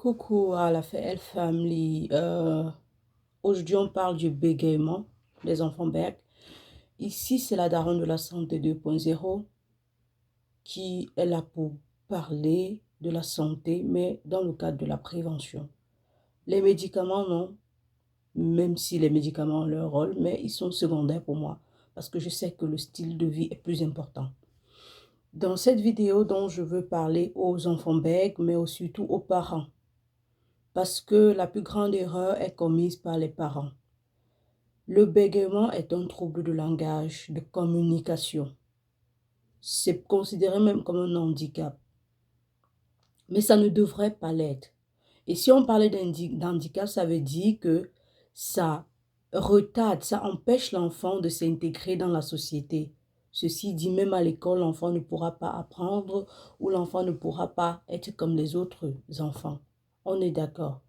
Coucou à la FL Family. Aujourd'hui, on parle du bégaiement des enfants bègues. Ici, c'est la daronne de la santé 2.0 qui est là pour parler de la santé, mais dans le cadre de la prévention. Les médicaments, non, même si les médicaments ont leur rôle, mais ils sont secondaires pour moi parce que je sais que le style de vie est plus important. Dans cette vidéo dont je veux parler aux enfants bègues, mais surtout aux parents. Parce que la plus grande erreur est commise par les parents. Le bégaiement est un trouble de langage, de communication. C'est considéré même comme un handicap. Mais ça ne devrait pas l'être. Et si on parlait d'handicap, ça veut dire que ça retarde, ça empêche l'enfant de s'intégrer dans la société. Ceci dit, même à l'école, l'enfant ne pourra pas apprendre ou l'enfant ne pourra pas être comme les autres enfants. On est d'accord.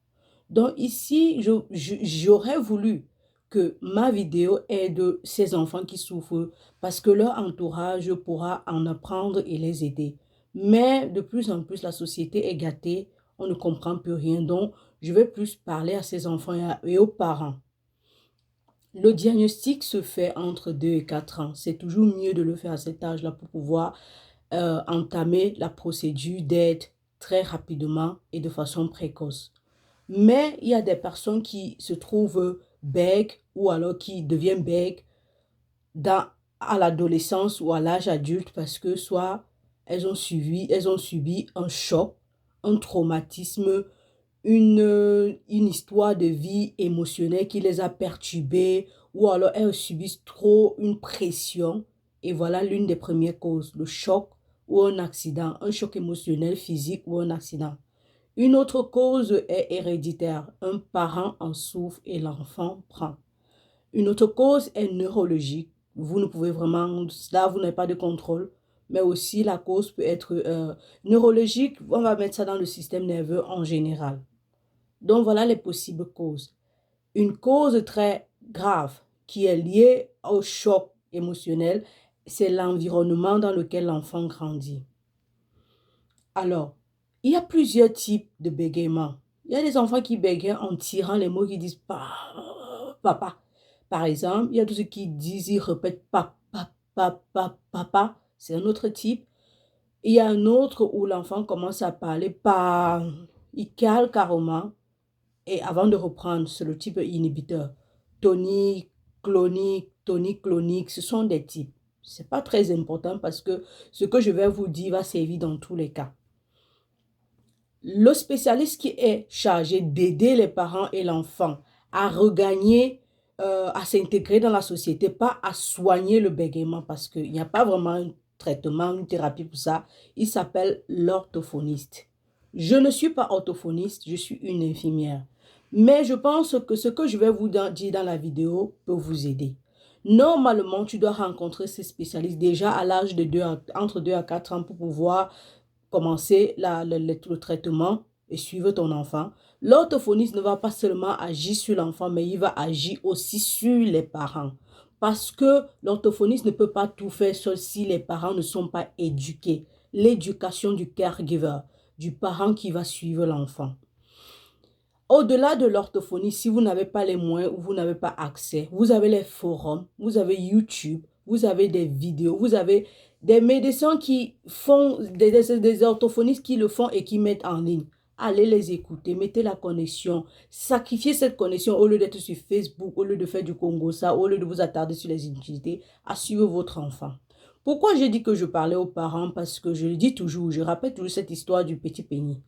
Donc ici, j'aurais voulu que ma vidéo aide ces enfants qui souffrent parce que leur entourage pourra en apprendre et les aider. Mais de plus en plus, la société est gâtée, on ne comprend plus rien. Donc, je vais plus parler à ces enfants et aux parents. Le diagnostic se fait entre 2 et 4 ans. C'est toujours mieux de le faire à cet âge-là pour pouvoir entamer la procédure d'aide très rapidement et de façon précoce. Mais il y a des personnes qui se trouvent bègues ou alors qui deviennent bègues à l'adolescence ou à l'âge adulte parce que soit elles ont subi un choc, un traumatisme, une histoire de vie émotionnelle qui les a perturbées ou alors elles subissent trop une pression. Et voilà l'une des premières causes, le choc ou un accident, un choc émotionnel, physique ou un accident. Une autre cause est héréditaire. Un parent en souffre et l'enfant prend. Une autre cause est neurologique. Vous ne pouvez vraiment, là vous n'avez pas de contrôle, mais aussi la cause peut être neurologique. On va mettre ça dans le système nerveux en général. Donc voilà les possibles causes. Une cause très grave qui est liée au choc émotionnel, c'est l'environnement dans lequel l'enfant grandit. Alors, il y a plusieurs types de bégaiement. Il y a des enfants qui bégayent en tirant les mots qui disent papa. Par exemple, il y a tous ceux qui disent, ils répètent papa, papa, papa. C'est un autre type. Il y a un autre où l'enfant commence à parler par, il cale carrément. Et avant de reprendre, c'est le type inhibiteur. Tonique, clonique, ce sont des types. Ce n'est pas très important parce que ce que je vais vous dire va servir dans tous les cas. Le spécialiste qui est chargé d'aider les parents et l'enfant à regagner, à s'intégrer dans la société, pas à soigner le bégaiement parce qu'il n'y a pas vraiment un traitement, une thérapie pour ça. Il s'appelle l'orthophoniste. Je ne suis pas orthophoniste, je suis une infirmière. Mais je pense que ce que je vais vous dire dans la vidéo peut vous aider. Normalement, tu dois rencontrer ces spécialistes déjà à l'âge de entre 2 à 4 ans pour pouvoir commencer le traitement et suivre ton enfant. L'orthophoniste ne va pas seulement agir sur l'enfant, mais il va agir aussi sur les parents. Parce que l'orthophoniste ne peut pas tout faire seul si les parents ne sont pas éduqués. L'éducation du caregiver, du parent qui va suivre l'enfant. Au-delà de l'orthophonie, si vous n'avez pas les moyens ou vous n'avez pas accès, vous avez les forums, vous avez YouTube, vous avez des vidéos, vous avez des médecins qui font, des orthophonistes qui le font et qui mettent en ligne. Allez les écouter, mettez la connexion, sacrifiez cette connexion au lieu d'être sur Facebook, au lieu de faire du Congo, ça, au lieu de vous attarder sur les inutilités, à suivre votre enfant. Pourquoi j'ai dit que je parlais aux parents? Parce que je le dis toujours, je rappelle toujours cette histoire du petit pénis.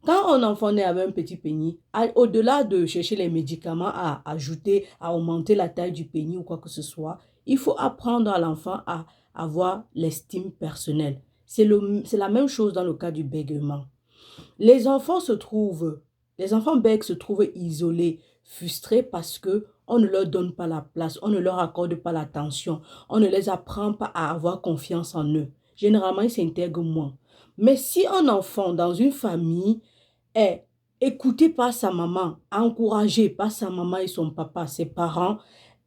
Quand un enfant naît avec un petit pénis, au-delà de chercher les médicaments à ajouter, à augmenter la taille du pénis ou quoi que ce soit, il faut apprendre à l'enfant à avoir l'estime personnelle. C'est la même chose dans le cas du bégaiement. Les enfants bègues se trouvent isolés, frustrés parce que on ne leur donne pas la place, on ne leur accorde pas l'attention, on ne les apprend pas à avoir confiance en eux. Généralement, ils s'intègrent moins. Mais si un enfant dans une famille est écouté par sa maman, encouragé par sa maman et son papa, ses parents,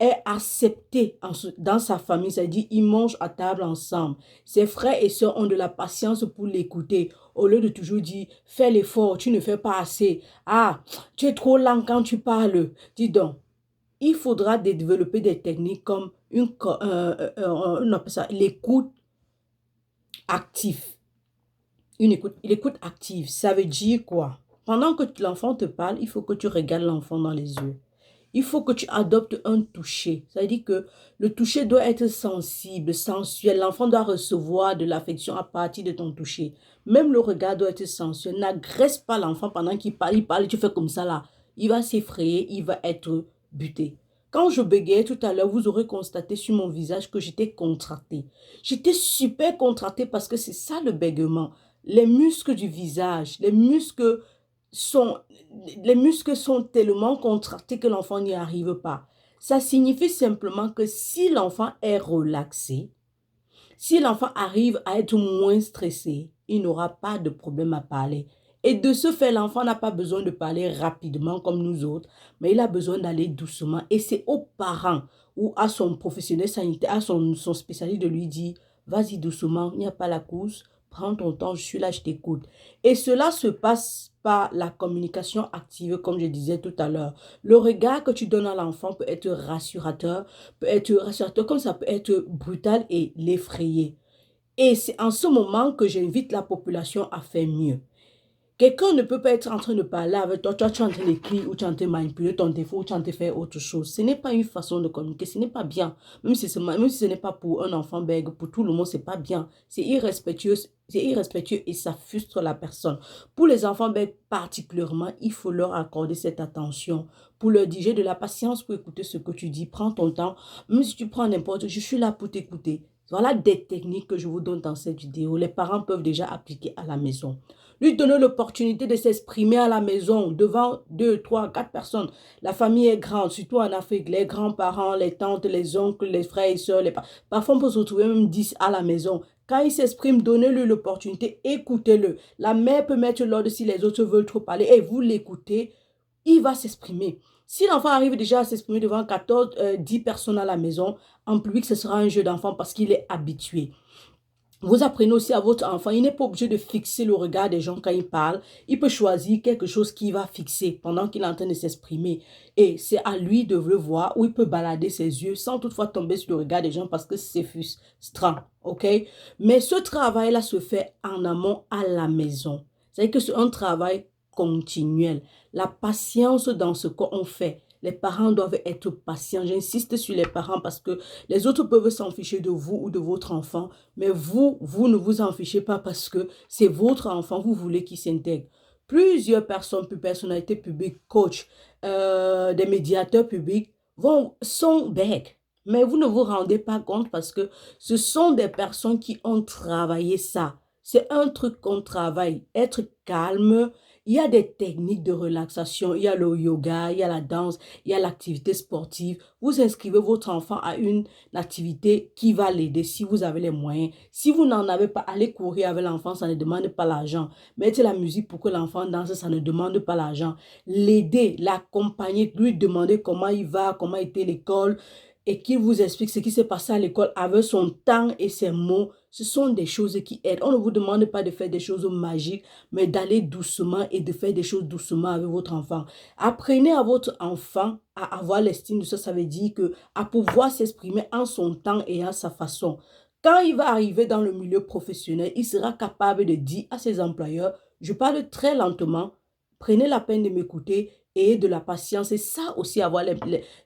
est accepté dans sa famille, c'est-à-dire ils mangent à table ensemble. Ses frères et sœurs ont de la patience pour l'écouter, au lieu de toujours dire, fais l'effort, tu ne fais pas assez. Ah, tu es trop lent quand tu parles. Dis donc, il faudra développer des techniques comme on appelle ça l'écoute active. L'écoute active, ça veut dire quoi? Pendant que l'enfant te parle, il faut que tu regardes l'enfant dans les yeux. Il faut que tu adoptes un toucher. Ça veut dire que le toucher doit être sensible, sensuel. L'enfant doit recevoir de l'affection à partir de ton toucher. Même le regard doit être sensuel. N'agresse pas l'enfant pendant qu'il parle, tu fais comme ça là. Il va s'effrayer, il va être buté. Quand je bégayais tout à l'heure, vous aurez constaté sur mon visage que j'étais contractée. J'étais super contractée parce que c'est ça le bégaiement. Les muscles du visage, sont, les muscles sont tellement contractés que l'enfant n'y arrive pas. Ça signifie simplement que si l'enfant est relaxé, si l'enfant arrive à être moins stressé, il n'aura pas de problème à parler. Et de ce fait, l'enfant n'a pas besoin de parler rapidement comme nous autres, mais il a besoin d'aller doucement. Et c'est aux parents ou à son professionnel sanitaire, à son spécialiste de lui dire, vas-y doucement, il n'y a pas la course, prends ton temps, je suis là, je t'écoute. Et cela se passe par la communication active, comme je disais tout à l'heure. Le regard que tu donnes à l'enfant peut être rassurateur comme ça peut être brutal et l'effrayer. Et c'est en ce moment que j'invite la population à faire mieux. Quelqu'un ne peut pas être en train de parler avec toi, toi tu es en train d'écrire ou tu es en train de manipuler ton téléphone ou tu es en train de faire autre chose. Ce n'est pas une façon de communiquer, ce n'est pas bien. Même si ce n'est pas pour un enfant bègue, pour tout le monde, c'est pas bien. C'est irrespectueux et ça frustre la personne. Pour les enfants bègues particulièrement, il faut leur accorder cette attention. Pour leur dire, j'ai de la patience pour écouter ce que tu dis. Prends ton temps. Même si tu prends n'importe, je suis là pour t'écouter. Voilà des techniques que je vous donne dans cette vidéo. Les parents peuvent déjà appliquer à la maison. Lui donner l'opportunité de s'exprimer à la maison devant 2, 3, 4 personnes. La famille est grande, surtout en Afrique. Les grands-parents, les tantes, les oncles, les frères et sœurs. Parfois, on peut se retrouver même 10 à la maison. Quand il s'exprime, donnez-lui l'opportunité, écoutez-le. La mère peut mettre l'ordre si les autres veulent trop parler et vous l'écoutez, il va s'exprimer. Si l'enfant arrive déjà à s'exprimer devant 10 personnes à la maison, en public, ce sera un jeu d'enfant parce qu'il est habitué. Vous apprenez aussi à votre enfant, il n'est pas obligé de fixer le regard des gens quand il parle. Il peut choisir quelque chose qu'il va fixer pendant qu'il est en train de s'exprimer. Et c'est à lui de le voir ou il peut balader ses yeux sans toutefois tomber sur le regard des gens parce que c'est frustrant. OK? Mais ce travail-là se fait en amont à la maison. C'est-à-dire que c'est un travail continuel. La patience dans ce qu'on fait. Les parents doivent être patients. J'insiste sur les parents parce que les autres peuvent s'en ficher de vous ou de votre enfant. Mais vous ne vous en fichez pas parce que c'est votre enfant, vous voulez qu'il s'intègre. Plusieurs personnes, plus personnalités publiques, coachs, des médiateurs publics sont bêtes. Mais vous ne vous rendez pas compte parce que ce sont des personnes qui ont travaillé ça. C'est un truc qu'on travaille. Être calme. Il y a des techniques de relaxation. Il y a le yoga, il y a la danse, il y a l'activité sportive. Vous inscrivez votre enfant à une activité qui va l'aider si vous avez les moyens. Si vous n'en avez pas, allez courir avec l'enfant, ça ne demande pas l'argent. Mettez la musique pour que l'enfant danse, ça ne demande pas l'argent. L'aider, l'accompagner, lui demander comment il va, comment était l'école et qu'il vous explique ce qui s'est passé à l'école avec son temps et ses mots. Ce sont des choses qui aident. On ne vous demande pas de faire des choses magiques, mais d'aller doucement et de faire des choses doucement avec votre enfant. Apprenez à votre enfant à avoir l'estime de ça. Ça veut dire que à pouvoir s'exprimer en son temps et à sa façon. Quand il va arriver dans le milieu professionnel, il sera capable de dire à ses employeurs, je parle très lentement, prenez la peine de m'écouter et de la patience. Et ça aussi, avoir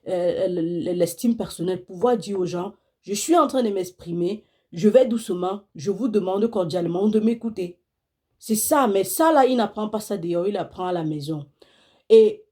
l'estime personnelle, pouvoir dire aux gens, je suis en train de m'exprimer, je vais doucement, je vous demande cordialement de m'écouter. C'est ça, mais ça là, il n'apprend pas ça dehors, il apprend à la maison. Et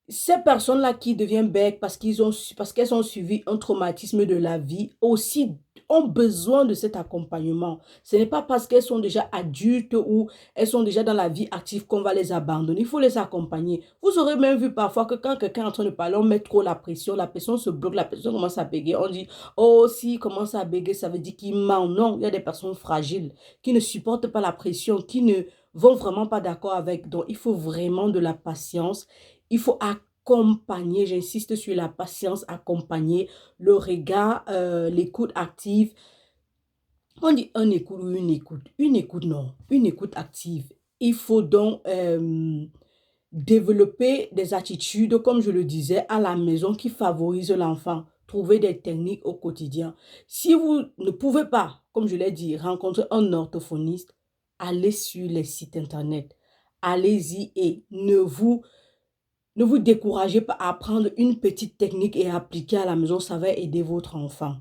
ces personnes-là qui deviennent bêtes parce qu'elles ont suivi un traumatisme de la vie aussi ont besoin de cet accompagnement. Ce n'est pas parce qu'elles sont déjà adultes ou elles sont déjà dans la vie active qu'on va les abandonner. Il faut les accompagner. Vous aurez même vu parfois que quand quelqu'un est en train de parler, on met trop la pression, la personne se bloque, la personne commence à bégayer. On dit, oh, s'il commence à bégayer, ça veut dire qu'il ment. Non, il y a des personnes fragiles qui ne supportent pas la pression, qui ne vont vraiment pas d'accord avec. Donc, il faut vraiment de la patience. Il faut accompagner, j'insiste sur la patience, accompagner, le regard, l'écoute active. On dit un écoute ou une écoute. Une écoute, non. Une écoute active. Il faut donc développer des attitudes, comme je le disais, à la maison qui favorisent l'enfant. Trouver des techniques au quotidien. Si vous ne pouvez pas, comme je l'ai dit, rencontrer un orthophoniste, allez sur les sites internet. Allez-y et ne vous découragez pas à apprendre une petite technique et à appliquer à la maison. Ça va aider votre enfant.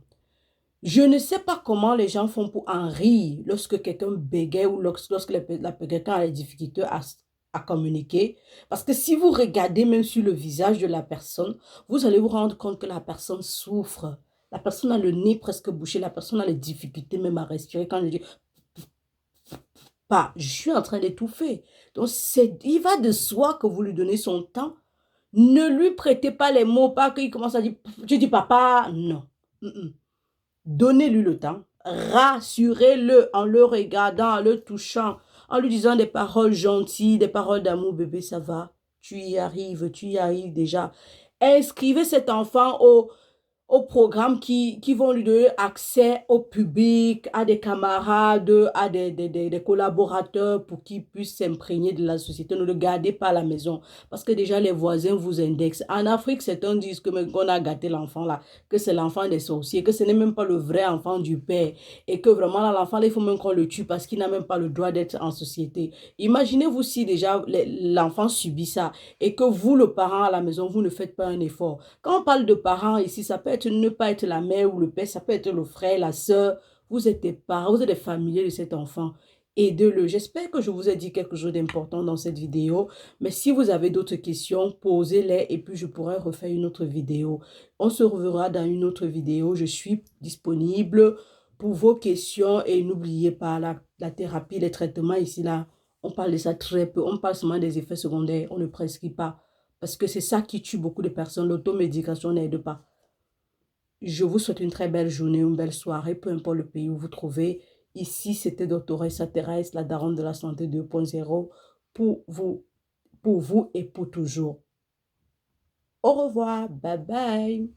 Je ne sais pas comment les gens font pour en rire lorsque quelqu'un bégaye ou lorsque quelqu'un a des difficultés à communiquer. Parce que si vous regardez même sur le visage de la personne, vous allez vous rendre compte que la personne souffre. La personne a le nez presque bouché, la personne a les difficultés même à respirer. Quand je dis pas, je suis en train d'étouffer. Donc, il va de soi que vous lui donnez son temps. Ne lui prêtez pas les mots, pas qu'il commence à dire, je dis papa, non. Donnez-lui le temps, rassurez-le en le regardant, en le touchant, en lui disant des paroles gentilles, des paroles d'amour, bébé, ça va, tu y arrives déjà. Inscrivez cet enfant au programme qui vont lui donner accès au public, à des camarades, à des collaborateurs pour qu'ils puissent s'imprégner de la société. Ne le gardez pas à la maison parce que déjà les voisins vous indexent. En Afrique, certains disent qu'on a gâté l'enfant là, que c'est l'enfant des sorciers, que ce n'est même pas le vrai enfant du père et que vraiment l'enfant là, il faut même qu'on le tue parce qu'il n'a même pas le droit d'être en société. Imaginez-vous si déjà l'enfant subit ça et que vous, le parent à la maison, vous ne faites pas un effort. Quand on parle de parents ici, ça peut être ne pas être la mère ou le père, ça peut être le frère, la sœur. Vous êtes des parents, vous êtes des familiers de cet enfant. Aidez-le. J'espère que je vous ai dit quelque chose d'important dans cette vidéo. Mais si vous avez d'autres questions, posez-les et puis je pourrai refaire une autre vidéo. On se reverra dans une autre vidéo. Je suis disponible pour vos questions et n'oubliez pas la thérapie, les traitements ici, là, on parle de ça très peu. On parle seulement des effets secondaires. On ne prescrit pas. Parce que c'est ça qui tue beaucoup de personnes. L'automédication n'aide pas. Je vous souhaite une très belle journée, une belle soirée, peu importe le pays où vous vous trouvez. Ici, c'était Dr. Essa Thérèse, la daronne de la santé 2.0, pour vous et pour toujours. Au revoir. Bye bye.